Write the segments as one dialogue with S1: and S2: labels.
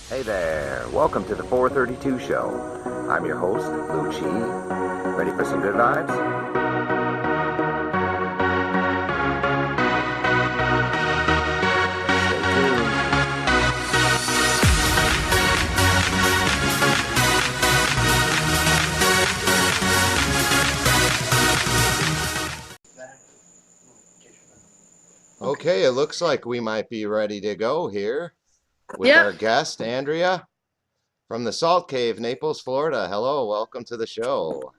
S1: Hey there, welcome to the 432 show. I'm your host, Lou Chi. Ready for some good vibes? Stay tuned. Okay, it looks like we might be ready to go here with
S2: Yeah.
S1: our guest, Andrea, from the Salt Cave, Naples, Florida. Hello, welcome to the show.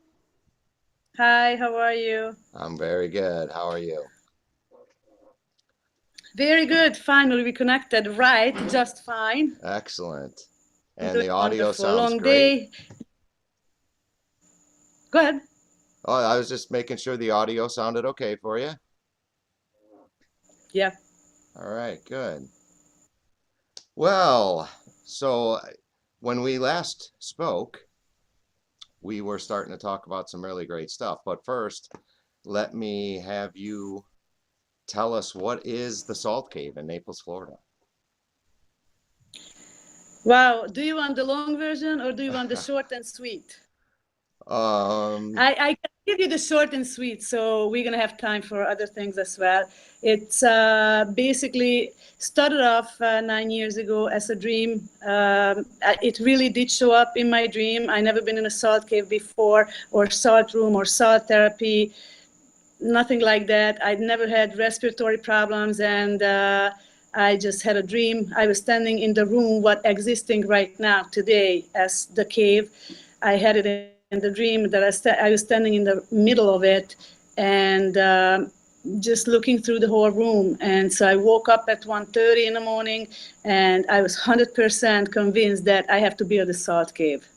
S2: Hi, how are you?
S1: I'm very good. How are you?
S2: Very good. Finally, we connected right, just fine.
S1: Excellent.
S2: I'm
S1: And
S2: doing
S1: the audio
S2: wonderful.
S1: sounds
S2: Long
S1: great.
S2: day. Go ahead.
S1: Oh, I was just making sure the audio sounded okay for you.
S2: Yeah.
S1: All right, good. Well, so when we last spoke, we were starting to talk about some really great stuff. But first, let me have you tell us what is the Salt Cave in Naples, Florida?
S2: Wow. Do you want the long version or do you want the short and sweet?
S1: Um,
S2: I can give you the short and sweet, so we're gonna have time for other things as well. It's basically started off 9 years ago as a dream. It really did show up in my dream. I never been in a salt cave before, or salt room, or salt therapy. Nothing like that. I'd never had respiratory problems, and I just had a dream. I was standing in the room, what existing right now today as the cave. I had it in the dream that I was standing in the middle of it, and just looking through the whole room. And so I woke up at 1:30 in the morning, and I was 100% convinced that I have to build a salt cave.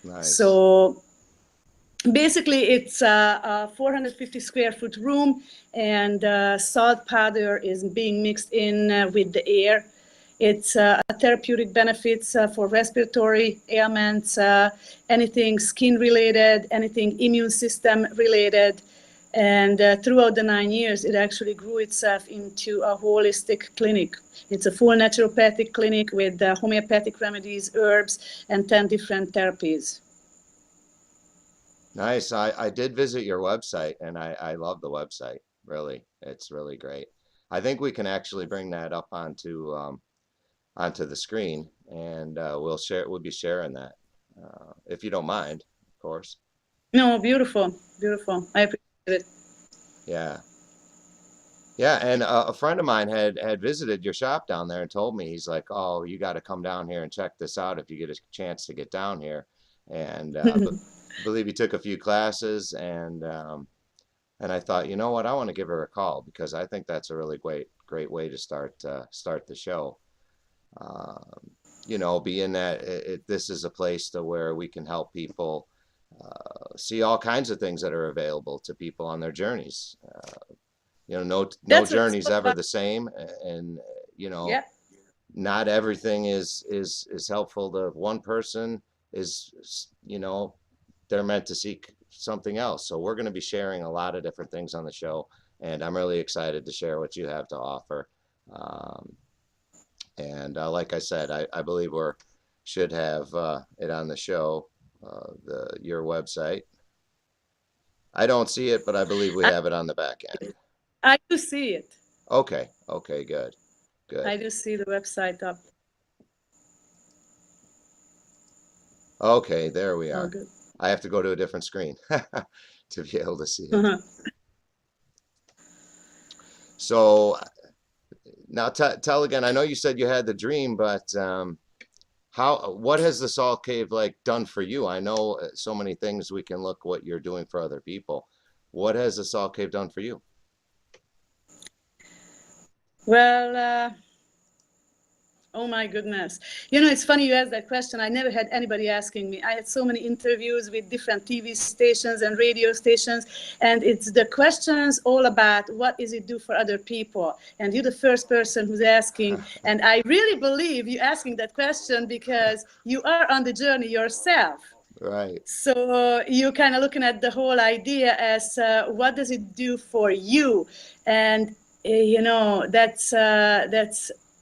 S1: nice.
S2: So basically, it's a 450 square foot room, and salt powder is being mixed in with the air. It's therapeutic benefits for respiratory ailments, anything skin related, anything immune system related. And throughout the 9 years, it actually grew itself into a holistic clinic. It's a full naturopathic clinic with homeopathic remedies, herbs, and 10 different therapies.
S1: Nice. I did visit your website and I love the website. Really. It's really great. I think we can actually bring that up onto the screen and we'll be sharing that if you don't mind, of course.
S2: No, beautiful, beautiful. I appreciate it.
S1: Yeah. Yeah, and a friend of mine had visited your shop down there and told me he's like, "Oh, you got to come down here and check this out if you get a chance to get down here." And believe he took a few classes and I thought, you know what, I want to give her a call because I think that's a really great way to start the show. Um, being that this is a place to where we can help people see all kinds of things that are available to people on their journeys. No
S2: That's what it's
S1: journey's
S2: all
S1: ever
S2: about.
S1: the same, and
S2: Yeah,
S1: not everything is helpful to one person. Is they're meant to seek something else. So we're going to be sharing a lot of different things on the show, and I'm really excited to share what you have to offer. Um, and like I said, I believe we should have it on the show, the your website. I don't see it, but I believe we
S2: I,
S1: have it on the back end.
S2: I do see it.
S1: Okay, good, good.
S2: I do see the website up.
S1: Okay, there we
S2: All
S1: are.
S2: good.
S1: I have to go to a different screen to be able to see it.
S2: Uh-huh.
S1: So now tell again. I know you said you had the dream, but what has the Salt Cave like done for you? I know so many things we can look what you're doing for other people. What has the Salt Cave done for you?
S2: Well, oh my goodness. It's funny you asked that question. I never had anybody asking me. I had so many interviews with different TV stations and radio stations, and it's the questions all about what does it do for other people? And you're the first person who's asking. And I really believe you're asking that question because you are on the journey yourself.
S1: Right.
S2: So you're kind of looking at the whole idea as what does it do for you? And that's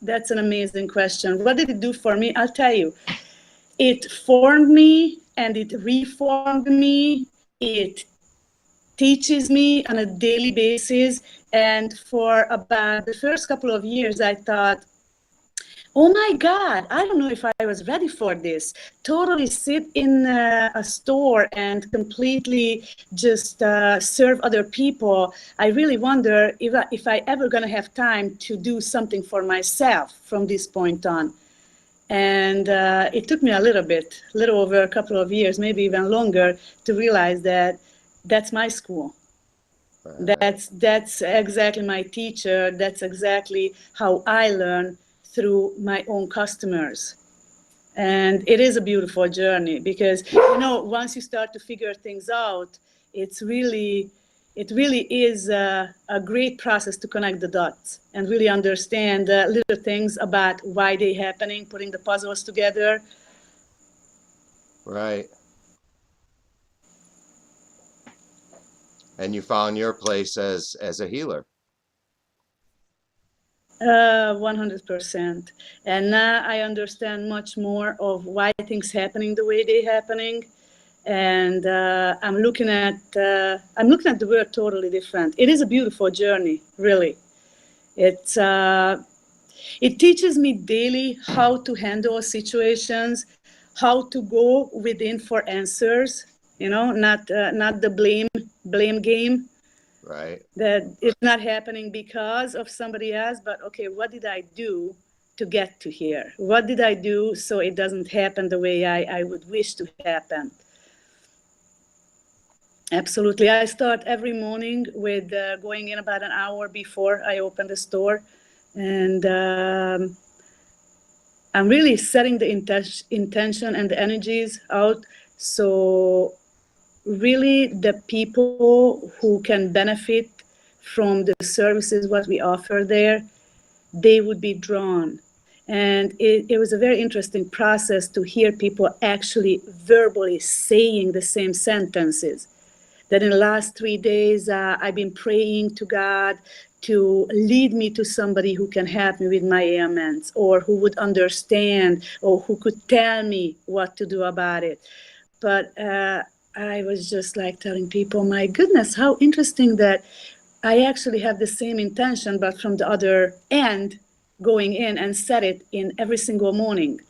S2: That's an amazing question. What did it do for me? I'll tell you. It formed me and it reformed me. It teaches me on a daily basis. And for about the first couple of years, I thought, oh my God, I don't know if I was ready for this. Totally sit in a store and completely just serve other people. I really wonder if I ever going to have time to do something for myself from this point on. And it took me a little over a couple of years, maybe even longer, to realize that that's my school.
S1: Right.
S2: That's exactly my teacher. That's exactly how I learn through my own customers. And it is a beautiful journey because, once you start to figure things out, it really is a great process to connect the dots and really understand little things about why they're happening, putting the puzzles together.
S1: Right. And you found your place as a healer.
S2: 100%. And now I understand much more of why things happening the way they're happening. And I'm looking at the world totally different. It is a beautiful journey, really. It's it teaches me daily how to handle situations, how to go within for answers. Not the blame game,
S1: Right.
S2: that it's not happening because of somebody else, but okay, what did I do to get to here? What did I do so it doesn't happen the way I would wish to happen? Absolutely. I start every morning with going in about an hour before I open the store. And I'm really setting the intention and the energies out. So really the people who can benefit from the services, what we offer there, they would be drawn. And it was a very interesting process to hear people actually verbally saying the same sentences. That in the last 3 days, I've been praying to God to lead me to somebody who can help me with my ailments, or who would understand, or who could tell me what to do about it. But I was just like telling people, my goodness, how interesting that I actually have the same intention, but from the other end, going in and set it in every single morning.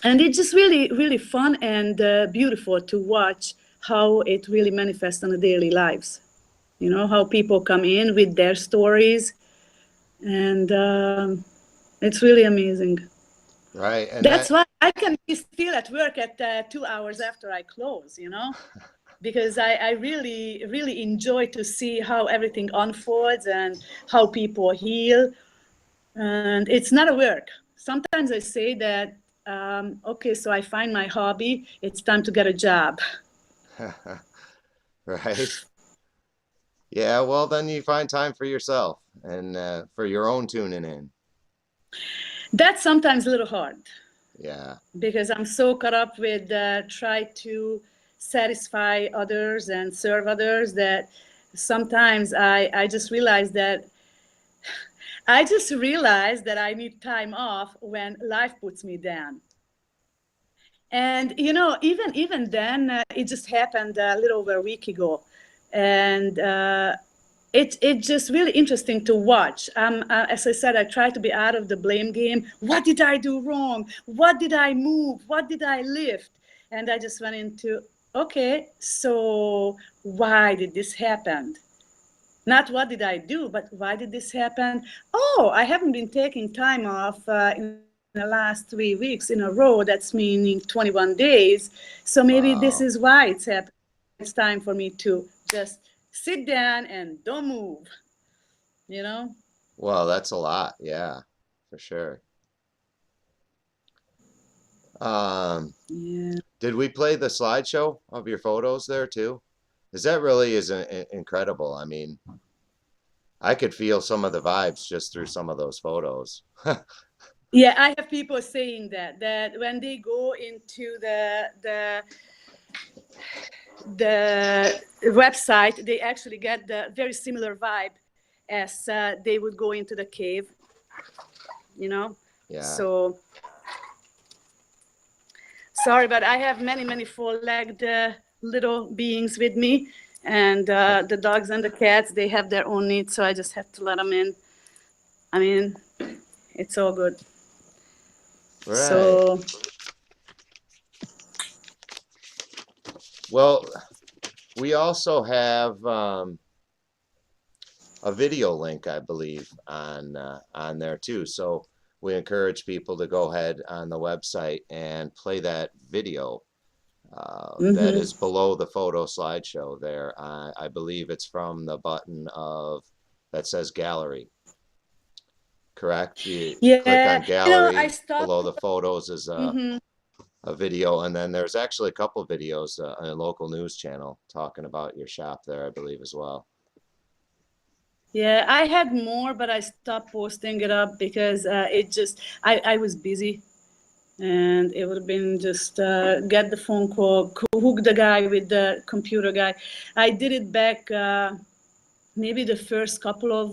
S2: And it's just really, really fun and beautiful to watch how it really manifests on the daily lives. How people come in with their stories, and it's really amazing.
S1: Right. And
S2: That's
S1: that,
S2: why I can be still at work at 2 hours after I close, because I really, really enjoy to see how everything unfolds and how people heal. And it's not a work. Sometimes I say that, okay, so I find my hobby, it's time to get a job.
S1: right. Yeah, well, then you find time for yourself and for your own tuning in.
S2: That's sometimes a little hard
S1: Yeah.
S2: because I'm so caught up with try to satisfy others and serve others that sometimes I just realize that I need time off when life puts me down. And even then, it just happened a little over a week ago, and it's just really interesting to watch. As I said, I try to be out of the blame game. What did I do wrong? What did I move? What did I lift? And I just went into, okay, so why did this happen? Not what did I do, but why did this happen? Oh, I haven't been taking time off in the last 3 weeks in a row. That's meaning 21 days. So maybe this
S1: Wow.
S2: is why it's happening. It's time for me to just sit down and don't move, you know?
S1: Well, that's a lot. Yeah, for sure. Um,
S2: Yeah.
S1: did we play the slideshow of your photos there too? Because that really is incredible. I mean, I could feel some of the vibes just through some of those photos.
S2: Yeah, I have people saying that when they go into the website, they actually get the very similar vibe as they would go into the cave. you know.
S1: Yeah.
S2: So sorry, but I have many four-legged little beings with me, and the dogs and the cats, they have their own needs, so I just have to let them in. I mean, it's all good.
S1: Right.
S2: So
S1: Well, we also have a video link, I believe, on there too. So we encourage people to go ahead on the website and play that video that
S2: mhm.
S1: is below the photo slideshow there. I believe it's from the button of that says gallery, correct? You click
S2: Yeah,
S1: on
S2: I
S1: gallery, below
S2: stopped.
S1: the photos is
S2: Hmm.
S1: a video, and then there's actually a couple videos on a local news channel talking about your shop there, I believe, as well.
S2: Yeah, I had more, but I stopped posting it up because I was busy, and it would have been just get the phone call, hook the guy with the computer guy. I did it back maybe the first couple of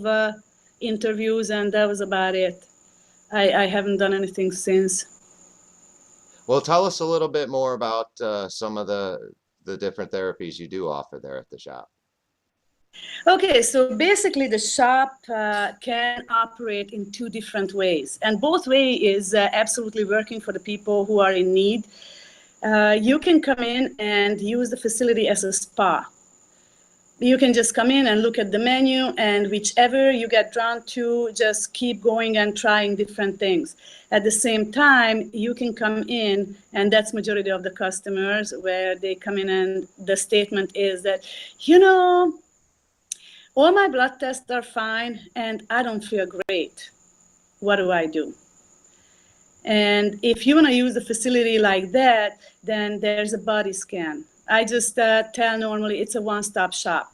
S2: interviews, and that was about it. I haven't done anything since.
S1: Well, tell us a little bit more about some of the different therapies you do offer there at the shop.
S2: Okay, so basically the shop can operate in two different ways, and both way is absolutely working for the people who are in need. You can come in and use the facility as a spa. You can just come in and look at the menu, and whichever you get drawn to, just keep going and trying different things. At the same time, you can come in, and that's majority of the customers, where they come in and the statement is that, you know, all my blood tests are fine and I don't feel great. What do I do? And if you want to use a facility like that, then there's a body scan. I just tell normally it's a one-stop shop.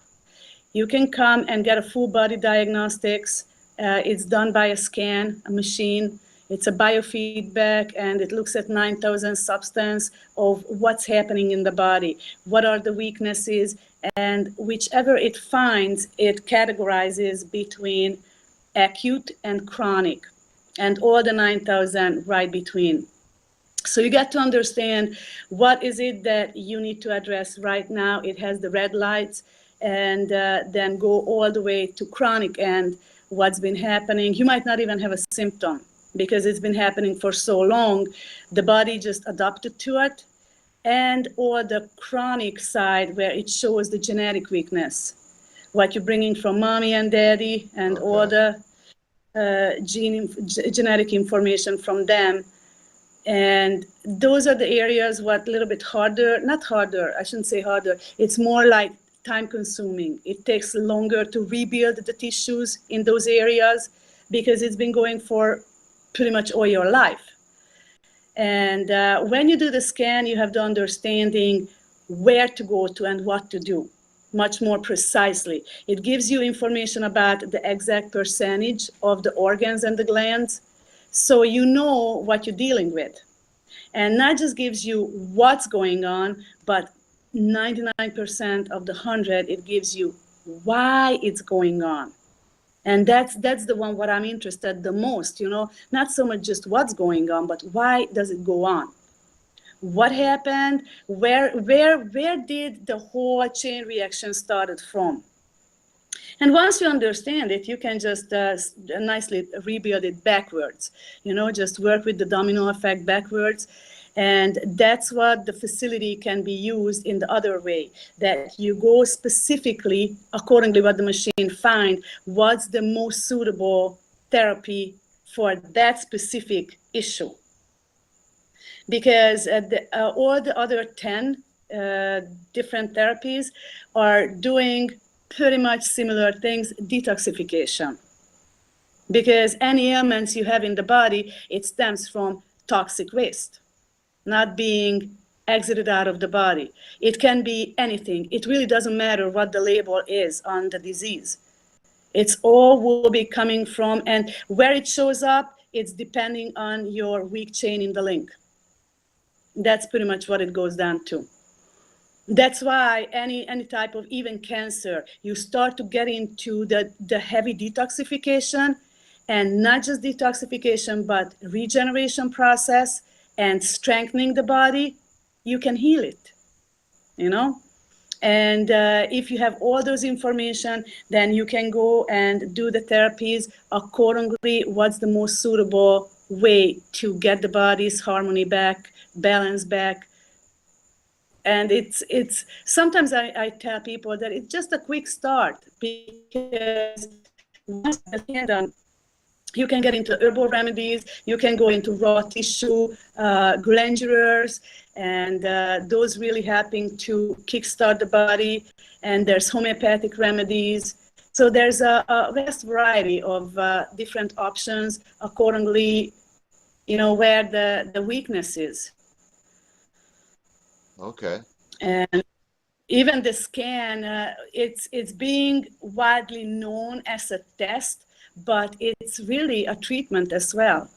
S2: You can come and get a full body diagnostics. It's done by a scan, a machine. It's a biofeedback, and it looks at 9,000 substance of what's happening in the body, what are the weaknesses, and whichever it finds, it categorizes between acute and chronic, and all the 9,000 right between. So you get to understand what is it that you need to address right now. It has the red lights, and then go all the way to chronic and what's been happening. You might not even have a symptom because it's been happening for so long. The body just adapted to it. And or the chronic side where it shows the genetic weakness, what you're bringing from mommy and daddy, and all
S1: Okay.
S2: the genetic information from them. And those are the areas what a little bit harder, not harder, I shouldn't say harder, it's more like time consuming. It takes longer to rebuild the tissues in those areas because it's been going for pretty much all your life. And when you do the scan, you have the understanding where to go to and what to do much more precisely. It gives you information about the exact percentage of the organs and the glands, so you know what you're dealing with. And not just gives you what's going on, but 99% of the 100, it gives you why it's going on. And that's the one what I'm interested the most, not so much just what's going on, but why does it go on? What happened? Where did the whole chain reaction started from? And once you understand it, you can just nicely rebuild it backwards. Just work with the domino effect backwards. And that's what the facility can be used in the other way, that you go specifically, accordingly what the machine find, what's the most suitable therapy for that specific issue. Because all the other 10 different therapies are doing pretty much similar things, detoxification. Because any ailments you have in the body, it stems from toxic waste, not being exited out of the body. It can be anything. It really doesn't matter what the label is on the disease. It's all will be coming from, and where it shows up, it's depending on your weak chain in the link. That's pretty much what it goes down to. That's why any type of even cancer, you start to get into the heavy detoxification, and not just detoxification, but regeneration process and strengthening the body, you can heal it, you know? And if you have all those information, then you can go and do the therapies accordingly. What's the most suitable way to get the body's harmony back, balance back? And it's sometimes I tell people that it's just a quick start, because once you get the scan done, you can get into herbal remedies, you can go into raw tissue glandulars, and those really helping to kickstart the body. And there's homeopathic remedies. So there's a vast variety of different options accordingly, you know, where the weakness is.
S1: Okay.
S2: And even the scan, it's being widely known as a test, but it's really a treatment as well,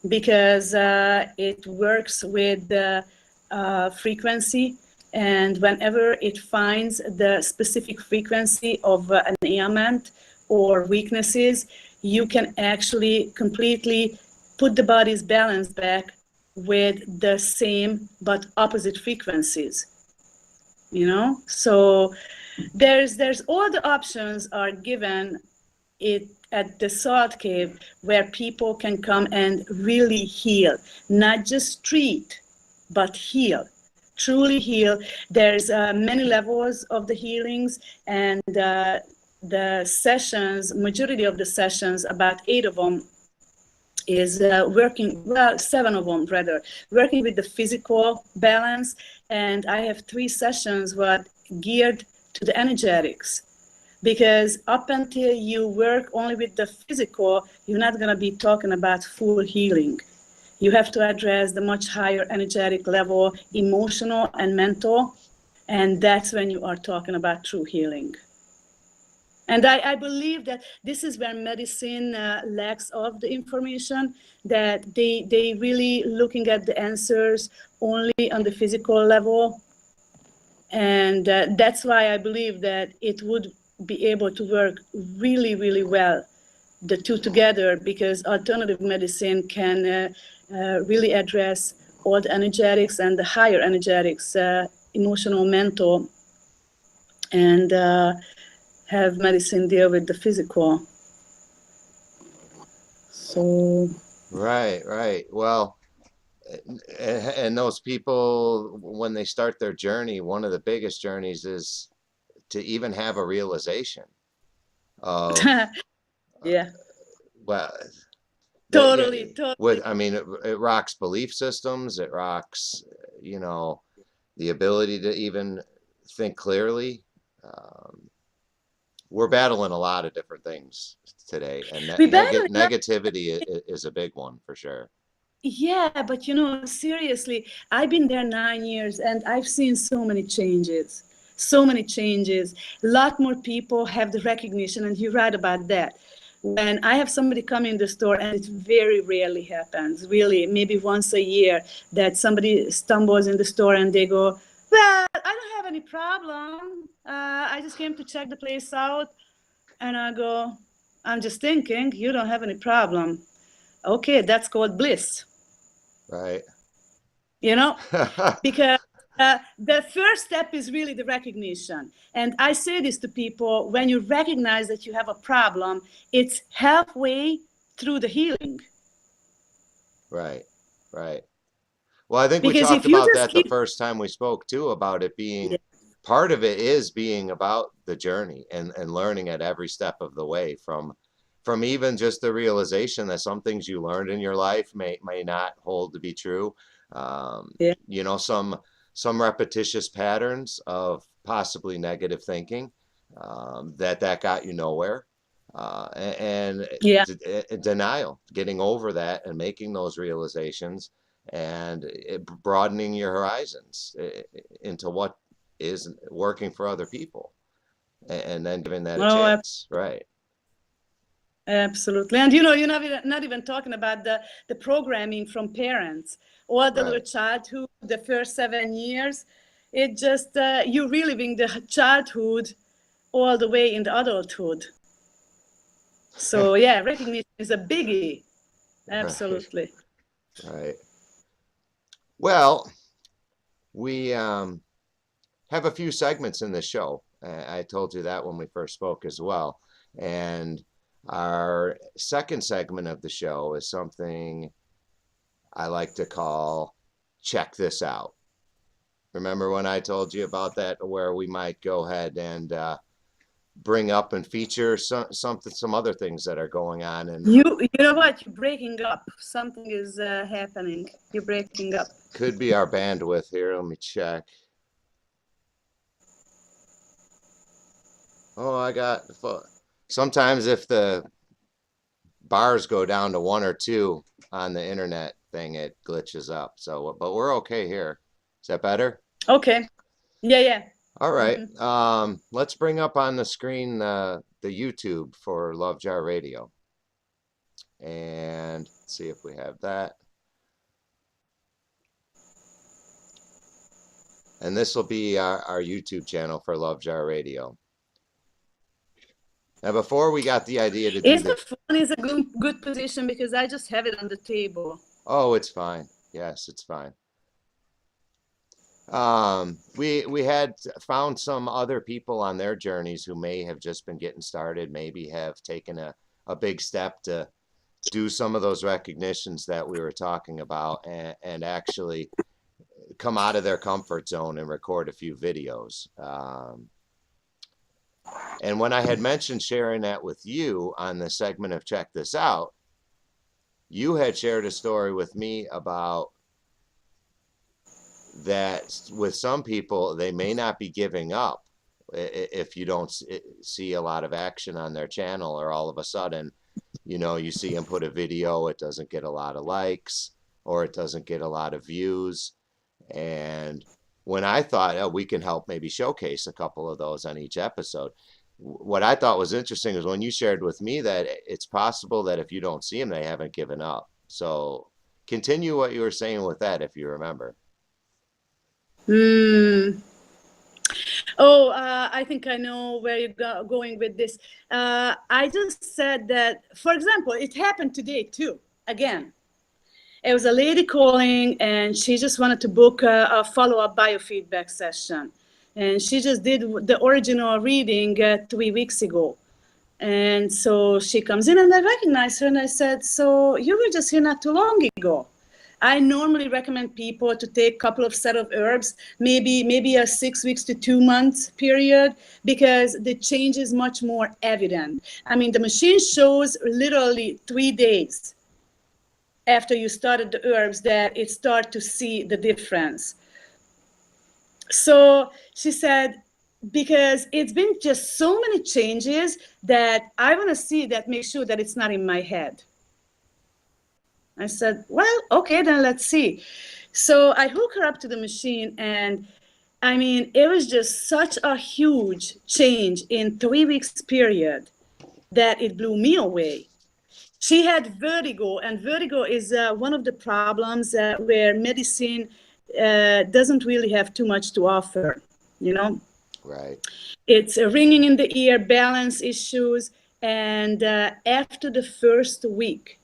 S2: because it works with the frequency, and whenever it finds the specific frequency of an ailment or weaknesses, you can actually completely put the body's balance back with the same but opposite frequencies, you know? So there's all the options are given it at the salt cave, where people can come and really heal, not just treat, but heal, truly heal. There's many levels of the healings, and the sessions, majority of the sessions, about 8 of them, is working, well, 7 of them rather, working with the physical balance. And I have 3 sessions what geared to the energetics, because up until you work only with the physical, you're not going to be talking about full healing. You have to address the much higher energetic level, emotional and mental, and that's when you are talking about true healing. And I believe that this is where medicine lacks of the information, that they really looking at the answers only on the physical level. And that's why I believe that it would be able to work really, really well, the two together, because alternative medicine can really address all the energetics and the higher energetics, emotional, mental, and have medicine deal with the physical. So
S1: Right. Well, and those people, when they start their journey, one of the biggest journeys is to even have a realization of,
S2: yeah,
S1: well, that, yeah,
S2: totally, totally.
S1: with, I mean, it rocks belief systems, it rocks, you know, the ability to even think clearly. Um, we're battling a lot of different things today, and
S2: We battle.
S1: negativity is a big one for sure.
S2: Yeah, but you know, seriously, I've been there 9 years and I've seen so many changes. So many changes. A lot more people have the recognition, and you're right about that. When I have somebody come in the store, and it very rarely happens, really, maybe once a year, that somebody stumbles in the store and they go, well, I don't have any problem. I just came to check the place out. And I go, I'm just thinking, you don't have any problem. Okay, that's called bliss.
S1: Right.
S2: You know, because the first step is really the recognition. And I say this to people: when you recognize that you have a problem, it's halfway through the healing.
S1: Right. Right. Well, I think we
S2: Because
S1: talked
S2: if you
S1: about
S2: just
S1: that the
S2: keep,
S1: first time we spoke too, about it
S2: yeah,
S1: being part of it is being about the journey and learning at every step of the way, from even just the realization that some things you learned in your life may not hold to be true.
S2: yeah,
S1: You know, some repetitious patterns of possibly negative thinking, that got you nowhere. And
S2: yeah.
S1: denial, getting over that and making those realizations, and broadening your horizons into what is working for other people, and then giving that a
S2: Oh,
S1: chance. Right.
S2: absolutely. And you know, you're not even talking about the programming from parents or the little
S1: Right.
S2: childhood, the first 7 years. It just, you're reliving the childhood all the way in the adulthood. So yeah, recognition is a biggie.
S1: Right,
S2: Absolutely.
S1: right. Well, we have a few segments in this show. I told you that when we first spoke as well. And our second segment of the show is something I like to call Check This Out. Remember when I told you about that, where we might go ahead and bring up and feature some other things that are going on, and
S2: You know what? You're breaking up. Something is happening. You're breaking up.
S1: could be our bandwidth here. Let me check. Oh, I got sometimes if the bars go down to 1 or 2 on the internet thing, it glitches up. So, but we're okay here. Is that better?
S2: Okay. Yeah, yeah.
S1: All right.
S2: Hmm.
S1: Let's bring up on the screen the YouTube for Love Jar Radio, and see if we have that. And this will be our YouTube channel for Love Jar Radio. Now, before we got the idea to do
S2: Is the
S1: this,
S2: phone is a good position because I just have it on the table.
S1: oh, it's fine. Yes, it's fine. We had found some other people on their journeys who may have just been getting started, maybe have taken a big step to do some of those recognitions that we were talking about, and actually come out of their comfort zone and record a few videos. And when I had mentioned sharing that with you on the segment of Check This Out, you had shared a story with me about that with some people, they may not be giving up if you don't see a lot of action on their channel, or all of a sudden, you see them put a video, it doesn't get a lot of likes, or it doesn't get a lot of views. And when I thought, oh, we can help maybe showcase a couple of those on each episode, what I thought was interesting is when you shared with me that it's possible that if you don't see them, they haven't given up. So continue what you were saying with that, if you remember.
S2: Hmm. Oh, I think I know where you're going with this. I just said that, for example, it happened today too. Again, it was a lady calling, and she just wanted to book a follow-up biofeedback session. And she just did the original reading 3 weeks ago. And so she comes in, and I recognize her, and I said, so you were just here not too long ago. I normally recommend people to take a couple of set of herbs, maybe a 6 weeks to 2 months period, because the change is much more evident. I mean, the machine shows literally 3 days after you started the herbs that it start to see the difference. So she said, because it's been just so many changes that I want to see that, make sure that it's not in my head. I said, well, okay, then let's see. So I hook her up to the machine, and I mean, it was just such a huge change in 3 weeks period that it blew me away. She had vertigo, and vertigo is one of the problems where medicine doesn't really have too much to offer, you know?
S1: Right.
S2: It's ringing in the ear, balance issues, and after the first week,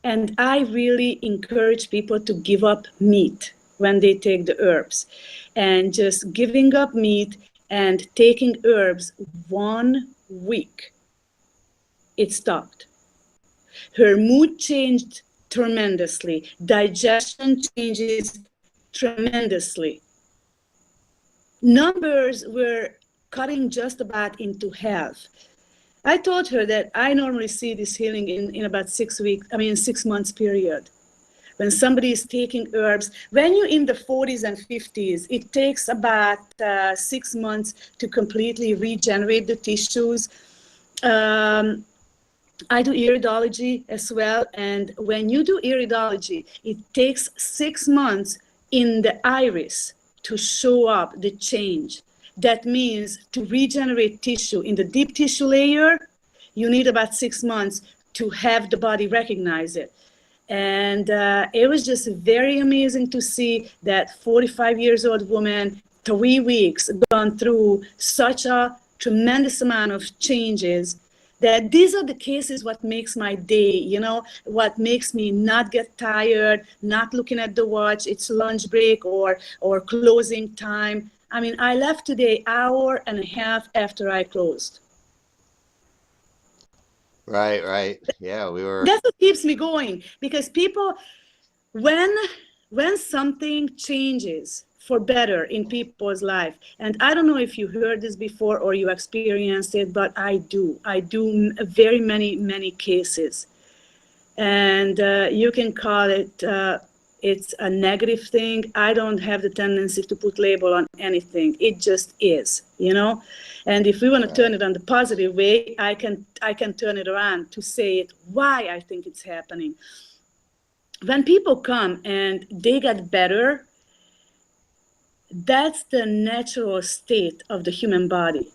S2: and I really encourage people to give up meat when they take the herbs, and just giving up meat and taking herbs 1 week, it stopped. Her mood changed tremendously. Digestion changes tremendously. Numbers were cutting just about into half. I told her that I normally see this healing in about 6 months period. When somebody is taking herbs, when you're in the 40s and 50s, it takes about 6 months to completely regenerate the tissues. I do iridology as well, and when you do iridology, it takes 6 months in the iris to show up the change. That means to regenerate tissue in the deep tissue layer, you need about 6 months to have the body recognize it. And it was just very amazing to see that 45 years old woman, 3 weeks, gone through such a tremendous amount of changes that these are the cases what makes my day, you know, what makes me not get tired, not looking at the watch, it's lunch break or closing time. I mean, I left today hour and a half after I closed.
S1: Right, right. Yeah, we were.
S2: That's what keeps me going, because people, when when something changes for better in people's life, and I don't know if you heard this before or you experienced it, but I do very many cases, and you can call it it's a negative thing. I don't have the tendency to put label on anything. It just is, you know. And if we want to turn
S1: Right,
S2: it on the positive way, I can turn it around to say it why I think it's happening. When people come and they get better, that's the natural state of the human body.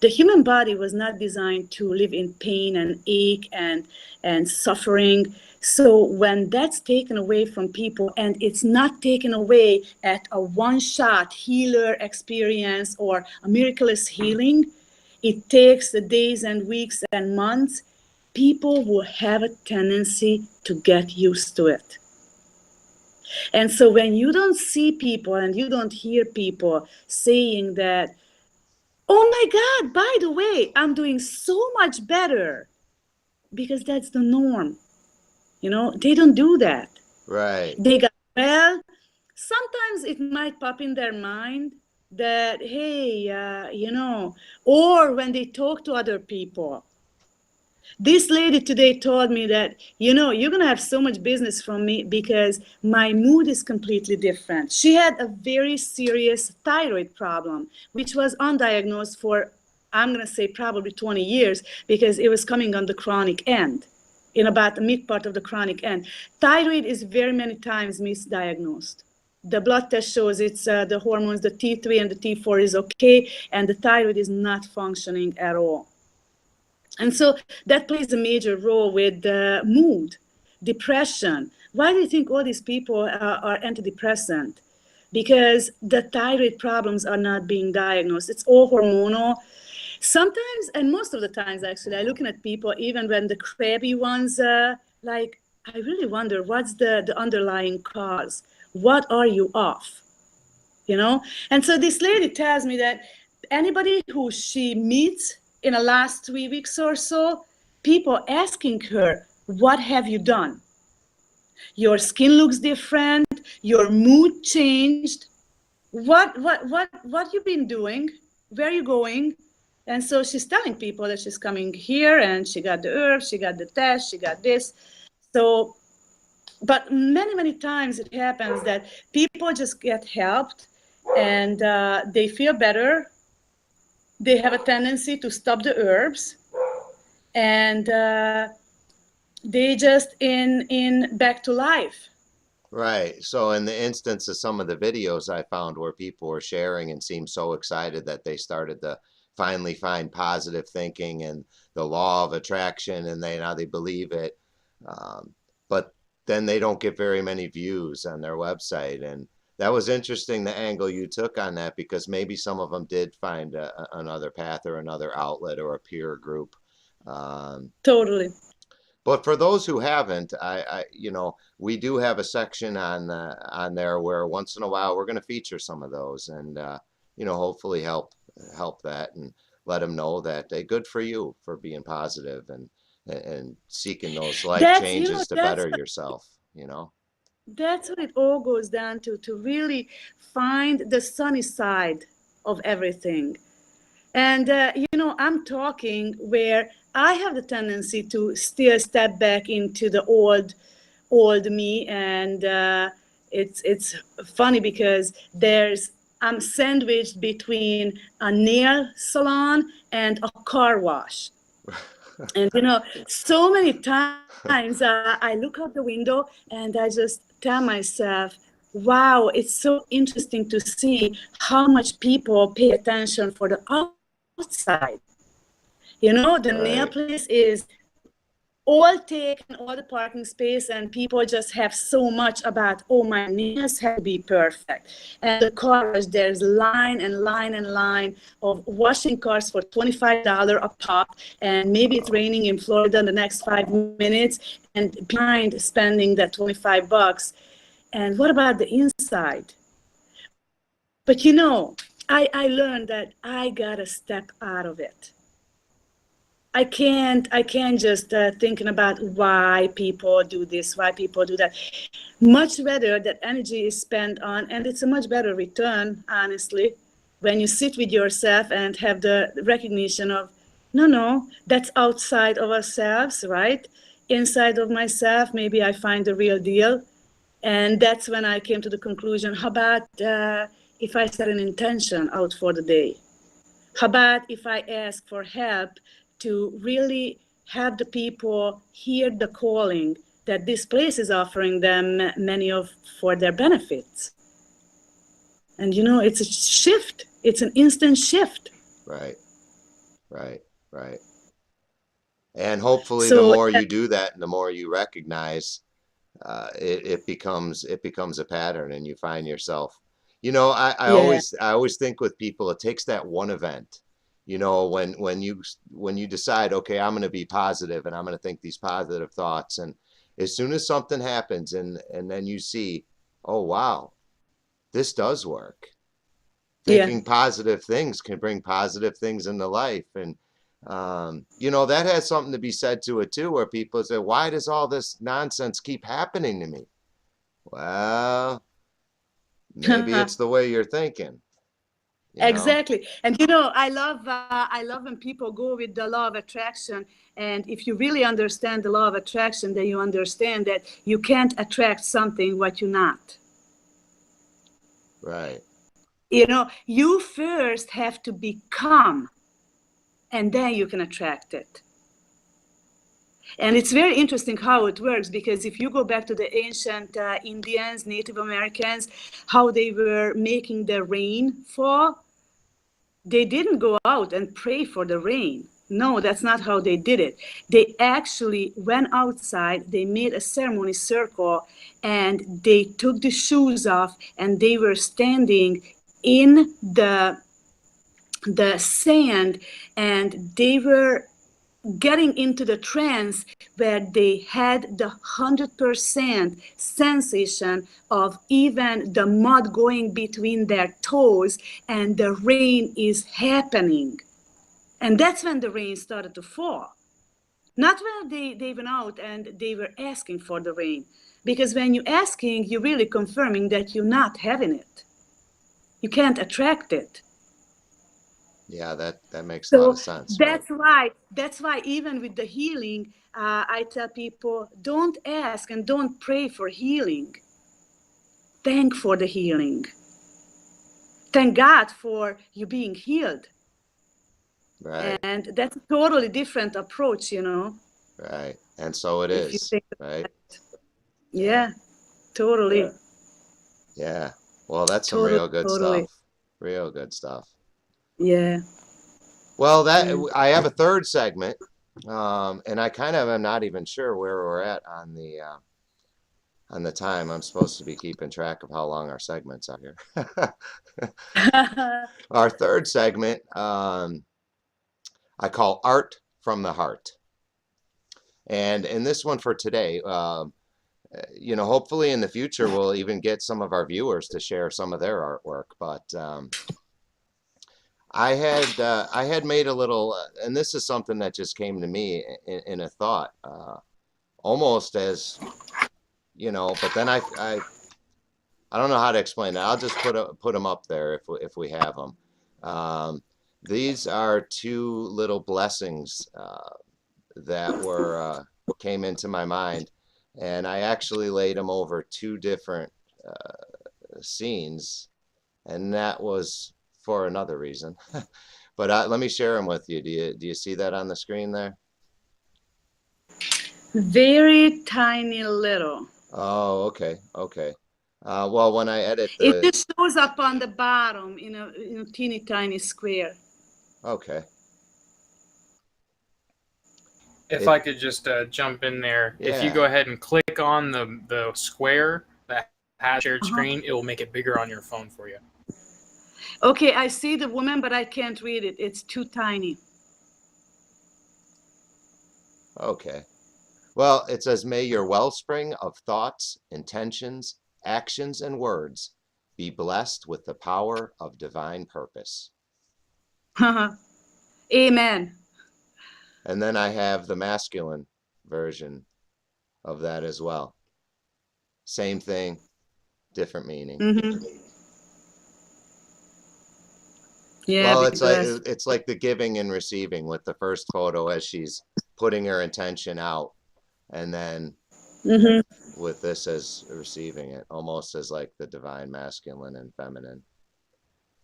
S2: The human body was not designed to live in pain and ache and suffering. So when that's taken away from people, and it's not taken away at a one-shot healer experience or a miraculous healing, it takes the days and weeks and months. People will have a tendency to get used to it. And so when you don't see people and you don't hear people saying that, oh my God, by the way, I'm doing so much better, because that's the norm. You know, they don't do that.
S1: right,
S2: They got well. Sometimes it might pop in their mind that, hey, you know, or when they talk to other people. This lady today told me that, you know, you're going to have so much business from me because my mood is completely different. She had a very serious thyroid problem, which was undiagnosed for, I'm going to say, probably 20 years, because it was coming on the chronic end, in about the mid part of the chronic end. Thyroid is very many times misdiagnosed. The blood test shows it's the hormones, the T3 and the T4 is okay, and the thyroid is not functioning at all. And so that plays a major role with mood, depression. Why do you think all these people are antidepressant? Because the thyroid problems are not being diagnosed. It's all hormonal. Sometimes, and most of the times actually, I'm looking at people, even when the crabby ones, like, I really wonder what's the underlying cause? What are you off? You know? And so this lady tells me that anybody who she meets in the last 3 weeks or so, people asking her, what have you done? Your skin looks different, your mood changed. What you been doing? Where are you going? And so she's telling people that she's coming here and she got the herbs, she got the test, she got this. So, but many times it happens that people just get helped and they feel better. They have a tendency to stop the herbs, and they just in back to life.
S1: right. So in the instance of some of the videos I found where people were sharing and seemed so excited that they started to finally find positive thinking and the law of attraction, and they now they believe it. But then they don't get very many views on their website, and that was interesting the angle you took on that, because maybe some of them did find another path or another outlet or a peer group. Um,
S2: Totally.
S1: But for those who haven't, we do have a section on there where once in a while we're going to feature some of those, and hopefully help that and let them know that hey, good for you for being positive and seeking those life
S2: That's you know
S1: changes to better yourself. You know.
S2: that's what it all goes down to really find the sunny side of everything. And I'm talking where I have the tendency to still step back into the old me, and it's funny because I'm sandwiched between a nail salon and a car wash. And so many times I look out the window and I just tell myself, wow, it's so interesting to see how much people pay attention for the outside. The nail
S1: Right.
S2: place is all taken, all the parking space, and people just have so much about, oh, my nails have to be perfect. And the car wash, there's line and line and line of washing cars for $25 a pop, and maybe it's raining in Florida in the next 5 minutes, and behind spending that $25. And what about the inside? But I learned that I gotta step out of it. I can't just thinking about why people do this, why people do that. Much better that energy is spent on, and it's a much better return, honestly, when you sit with yourself and have the recognition of, no, that's outside of ourselves, right? Inside of myself, maybe I find the real deal. And that's when I came to the conclusion, how about if I set an intention out for the day? How about if I ask for help to really have the people hear the calling that this place is offering them many of for their benefits? And it's a shift. It's an instant shift.
S1: Right, right, right. And hopefully the
S2: So
S1: more you do that and the more you recognize, it becomes a pattern and you find yourself,
S2: yeah,
S1: I always think with people, it takes that one event, when you decide, okay, I'm going to be positive and I'm going to think these positive thoughts. And as soon as something happens and then you see, oh, wow, this does work.
S2: yeah.
S1: Thinking positive things can bring positive things into life. And that has something to be said to it too, where people say, why does all this nonsense keep happening to me? Well, maybe it's the way you're thinking, you know?
S2: Exactly. And I love when people go with the law of attraction. And if you really understand the law of attraction, then you understand that you can't attract something what you're not.
S1: Right,
S2: You first have to become, and then you can attract it. And it's very interesting how it works, because if you go back to the ancient Indians, Native Americans, how they were making the rain fall, they didn't go out and pray for the rain. No, that's not how they did it. They actually went outside, they made a ceremony circle, and they took the shoes off, and they were standing in the sand, and they were getting into the trance where they had the 100% sensation of even the mud going between their toes, and the rain is happening. And that's when the rain started to fall. Not when they went out and they were asking for the rain. Because when you're asking, you're really confirming that you're not having it. You can't attract it.
S1: yeah, that makes a lot
S2: So
S1: of sense, right?
S2: that's why even with the healing, I tell people, don't ask and don't pray for healing. Thank for the healing. Thank God for you being healed.
S1: Right,
S2: And that's a totally different approach.
S1: right. And so it
S2: If you
S1: is,
S2: think
S1: right?
S2: about it.
S1: Yeah,
S2: Yeah, totally,
S1: yeah. Well, that's some
S2: totally,
S1: real good
S2: totally.
S1: stuff. Real good stuff.
S2: Yeah,
S1: Well, that
S2: yeah.
S1: I have a third segment, and I kind of am not even sure where we're at on the time. I'm supposed to be keeping track of how long our segments are here. Our third segment, I call Art from the Heart. And in this one for today, hopefully in the future we'll even get some of our viewers to share some of their artwork. But I had made a little, and this is something that just came to me in a thought, almost as But then I don't know how to explain it. I'll just put them up there if we have them. Um, these are two little blessings that came into my mind, and I actually laid them over two different scenes, and that was for another reason. But let me share them with you. Do you see that on the screen there?
S2: Very tiny little.
S1: Oh, okay, okay. Well, when I edit
S2: It
S1: the
S2: just shows up on the bottom in a teeny tiny square.
S1: okay.
S3: If
S1: It,
S3: I could just jump in there, if you
S1: yeah.
S3: go ahead and click on the square that has shared
S2: Uh-huh.
S3: screen, it will make it bigger on your phone for you.
S2: Okay, I see the woman, but I can't read it. It's too tiny.
S1: Okay. Well, it says, may your wellspring of thoughts, intentions, actions, and words be blessed with the power of divine purpose.
S2: Amen.
S1: And then I have the masculine version of that as well. Same thing, different meaning.
S2: Mm-hmm. Yeah,
S1: Well,
S2: be
S1: it's like
S2: blessed.
S1: it's like the giving and receiving with the first photo as she's putting her intention out, and then
S2: Mm-hmm.
S1: with this as receiving it, almost as like the divine masculine and feminine.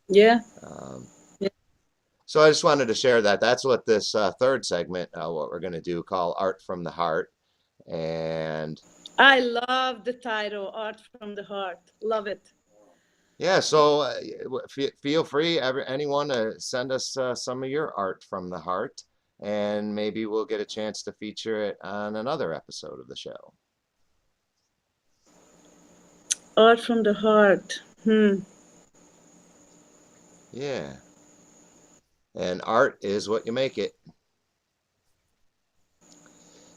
S2: Yeah.
S1: Um,
S2: Yeah.
S1: so I just wanted to share that. That's what this third segment, what we're going to do, call Art from the Heart. And
S2: I love the title, Art from the Heart. Love it.
S1: yeah, so feel free, anyone, to send us some of your art from the heart, and maybe we'll get a chance to feature it on another episode of the show.
S2: Art from the Heart.
S1: Yeah, and art is what you make it.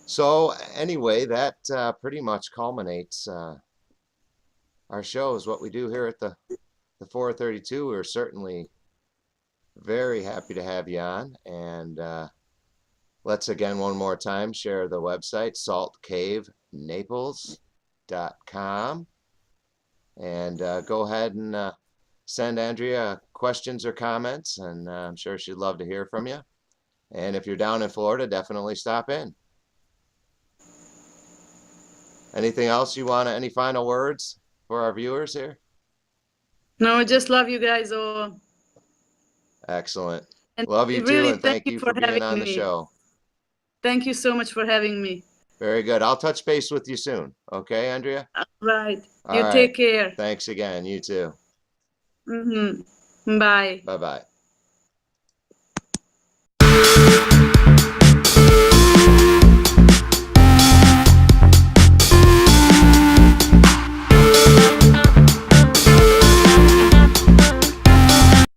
S1: So anyway, that pretty much culminates our show, is what we do here at the 432. We're certainly very happy to have you on, and let's again one more time share the website, saltcavenaples.com, and go ahead and send Andrea questions or comments, and I'm sure she'd love to hear from you. And if you're down in Florida, definitely stop in. Anything else you want to, any final words for our viewers here?
S2: No, I just love you guys all.
S1: Excellent.
S2: And
S1: Love you too,
S2: really,
S1: and
S2: thank
S1: thank
S2: you
S1: you
S2: for
S1: for being
S2: having
S1: on the
S2: me.
S1: show.
S2: Thank you so much for having me.
S1: Very good. I'll touch base with you soon. Okay, Andrea?
S2: All right.
S1: All
S2: You
S1: right.
S2: take care.
S1: Thanks again. You too.
S2: Mm-hmm. Bye.
S1: Bye-bye.